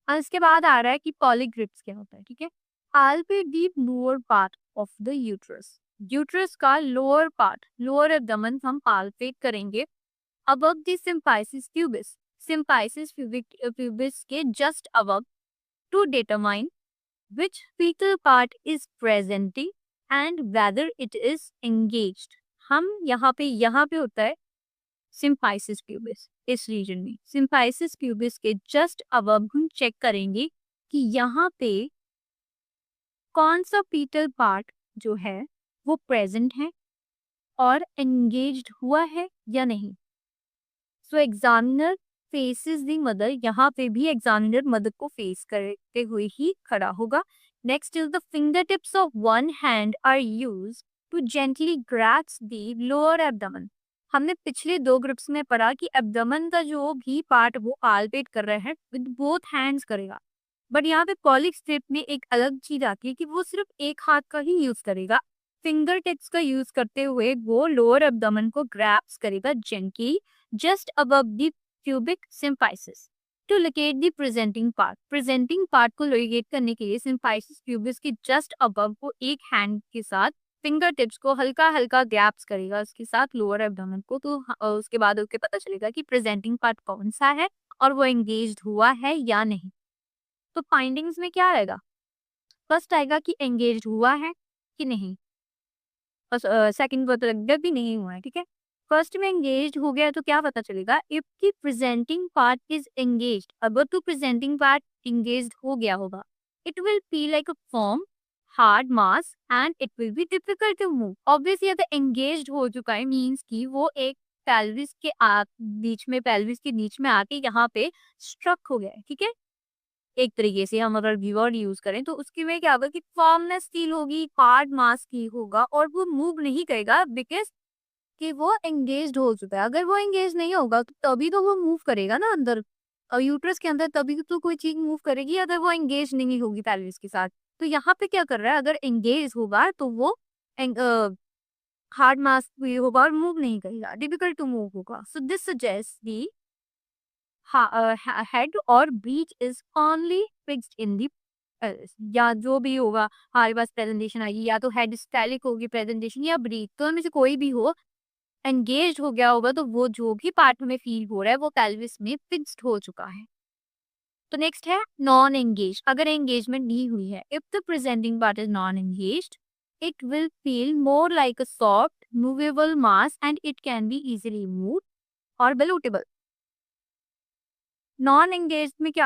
और इसके बाद आ रहा है कि पॉलीग्रिप्स क्या होता है, ठीक है। Palpate the lower part of the uterus. Uterus का लोअर पार्ट, लोअर एब्डोमेन हम पाल्पेट करेंगे above the symphysis pubis, symphysis pubis के just above, to determine which fetal part is presenting and whether it is engaged। हम यहाँ पे होता है symphysis pubis, इस रीजन में symphysis pubis के just above हम चेक करेंगे कि यहाँ पे कौन सा fetal part जो है वो प्रेजेंट है और एंगेज्ड हुआ है या नहीं। सो एग्जामिनर फेसेस दी मदर, यहाँ पे भी एग्जामिनर मदर को फेस करते हुए ही खड़ा होगा। Next is the finger tips of one hand are use to gently grasps the lower abdomen. हमने पिछले दो ग्रुप्स में पढ़ा कि एब्डोमेन का जो भी पार्ट वो पाल्पेट कर रहे हैं विद बोथ हैंड्स करेगा, बट यहाँ पे कॉलिक स्ट्रिप में एक अलग चीज आती है कि वो सिर्फ एक हाथ का ही यूज करेगा। फिंगर टिप्स का यूज करते हुए वो लोअर एब्डोमेन को ग्रैप्स करेगा gently just above the pubic symphysis to locate the presenting part। presenting part को locate करने के लिए symphysis pubis के just above को एक hand के साथ फिंगर टिप्स को हल्का हल्का गैप्स करेगा उसके साथ लोअर एब्डोमेन को, तो उसके बाद उसके पता चलेगा कि प्रेजेंटिंग पार्ट कौन सा है और वो एंगेज्ड हुआ है या नहीं। तो फाइंडिंग्स में क्या आएगा, फर्स्ट आएगा कि एंगेज्ड हुआ है कि नहीं, और सेकंड पता लगेगा कि नहीं हुआ है, ठीक है। फर्स्ट में एंगेज्ड हो गया तो क्या पता चलेगा, if the presenting part is engaged, अगर तो प्रेजेंटिंग पार्ट एंगेज्ड हो गया होगा, it will feel like a firm hard mass and it will be difficult to move. Obviously अगर एंगेज्ड हो चुका है मींस कि वो एक पेल्विस के बीच में, पेल्विस के बीच में आके यहाँ पे स्ट्रक हो गया है, ठीक है। एक तरीके से हम अगर कीवर्ड यूज करें तो उसकी में क्या होगा कि फॉर्मनेस फील होगी, हार्ड मास की होगा और वो मूव नहीं करेगा बिकॉज कि वो एंगेज्ड हो चुका है। अगर वो एंगेज नहीं होगा तो तभी तो वो मूव करेगा ना अंदर, और यूट्रस के अंदर तभी तो कोई चीज मूव करेगी अगर वो एंगेज नहीं होगी पेल्विस के साथ। तो यहाँ पे क्या कर रहा है, अगर एंगेज होगा तो वो हार्ड मास भी होगा और मूव नहीं करेगा, डिफिकल्ट टू मूव होगा। So this suggest the head और breech is only fixed in the, या जो भी होगा हमारे पास प्रेजेंटेशन आएगी, या तो हेड स्टैलिक होगी प्रेजेंटेशन या ब्रीच, तो इनमें से कोई भी हो, एंगेज हो गया होगा तो वो जो भी पार्ट हमें फील हो रहा है वो पेल्विस में फिक्स्ड हो चुका है। तो नेक्स्ट है नॉन एंगेज। अगर एंगेजमेंट नहीं हुई है, if the presenting part is non engaged, it will feel more like a soft movable mass and it can be easily move और बलूटेबल। नॉन एंगेज में क्या